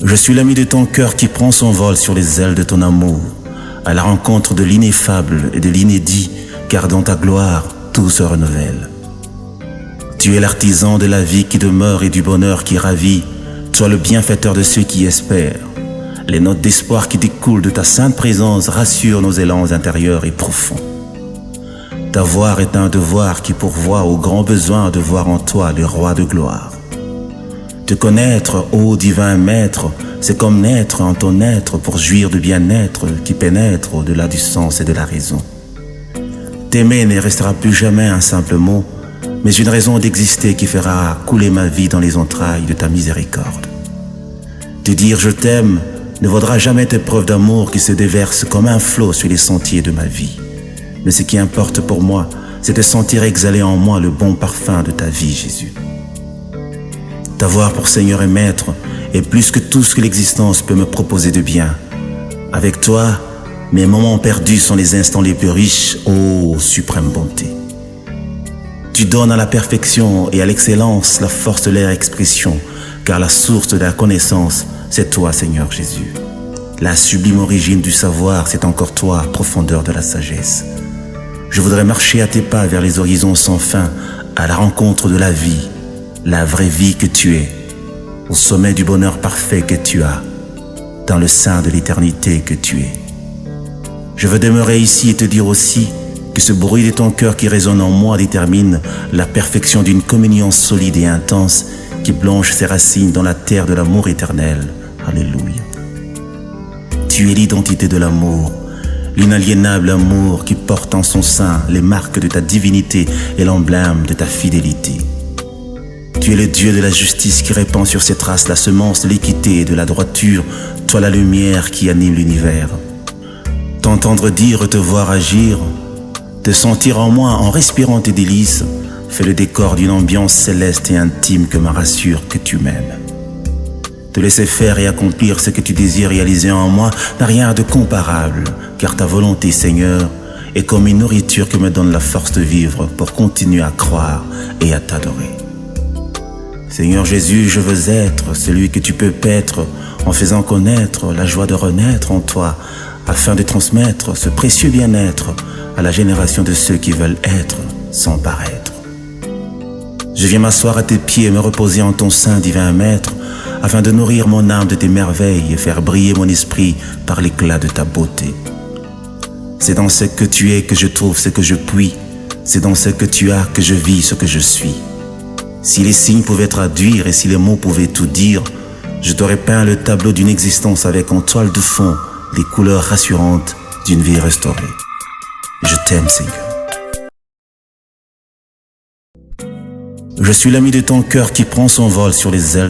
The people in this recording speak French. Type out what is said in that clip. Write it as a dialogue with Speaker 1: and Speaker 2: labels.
Speaker 1: Je suis l'ami de ton cœur qui prend son vol sur les ailes de ton amour, à la rencontre de l'ineffable et de l'inédit, car dans ta gloire, tout se renouvelle. Tu es l'artisan de la vie qui demeure et du bonheur qui ravit, toi le bienfaiteur de ceux qui espèrent. Les notes d'espoir qui découlent de ta sainte présence rassurent nos élans intérieurs et profonds. Ta voix est un devoir qui pourvoit au grand besoin de voir en toi le roi de gloire. Te connaître, ô divin maître, c'est comme naître en ton être pour jouir de bien-être qui pénètre au-delà du sens et de la raison. T'aimer ne restera plus jamais un simple mot, mais une raison d'exister qui fera couler ma vie dans les entrailles de ta miséricorde. Te dire je t'aime ne vaudra jamais tes preuves d'amour qui se déversent comme un flot sur les sentiers de ma vie. Mais ce qui importe pour moi, c'est de sentir exhaler en moi le bon parfum de ta vie, Jésus. T'avoir pour Seigneur et Maître est plus que tout ce que l'existence peut me proposer de bien. Avec toi, mes moments perdus sont les instants les plus riches, ô suprême bonté. Tu donnes à la perfection et à l'excellence la force de leur expression, car la source de la connaissance, c'est toi, Seigneur Jésus. La sublime origine du savoir, c'est encore toi, profondeur de la sagesse. Je voudrais marcher à tes pas vers les horizons sans fin, à la rencontre de la vraie vie que tu es, au sommet du bonheur parfait que tu as, dans le sein de l'éternité que tu es. Je veux demeurer ici et te dire aussi que ce bruit de ton cœur qui résonne en moi détermine la perfection d'une communion solide et intense qui plonge ses racines dans la terre de l'amour éternel. Alléluia. Tu es l'identité de l'amour, l'inaliénable amour qui porte en son sein les marques de ta divinité et l'emblème de ta fidélité. Tu es le Dieu de la justice qui répand sur ses traces la semence de l'équité et de la droiture, toi la lumière qui anime l'univers. T'entendre dire, te voir agir, te sentir en moi en respirant tes délices, fait le décor d'une ambiance céleste et intime que me rassure que tu m'aimes. Te laisser faire et accomplir ce que tu désires réaliser en moi n'a rien de comparable, car ta volonté, Seigneur, est comme une nourriture que me donne la force de vivre pour continuer à croire et à t'adorer. Seigneur Jésus, je veux être celui que tu peux paître en faisant connaître la joie de renaître en toi, afin de transmettre ce précieux bien-être à la génération de ceux qui veulent être sans paraître. Je viens m'asseoir à tes pieds et me reposer en ton sein, divin Maître, afin de nourrir mon âme de tes merveilles et faire briller mon esprit par l'éclat de ta beauté. C'est dans ce que tu es que je trouve ce que je puis, c'est dans ce que tu as que je vis ce que je suis. Si les signes pouvaient traduire et si les mots pouvaient tout dire, je t'aurais peint le tableau d'une existence avec en toile de fond les couleurs rassurantes d'une vie restaurée. Je t'aime, Seigneur. Je suis l'ami de ton cœur qui prend son vol sur les ailes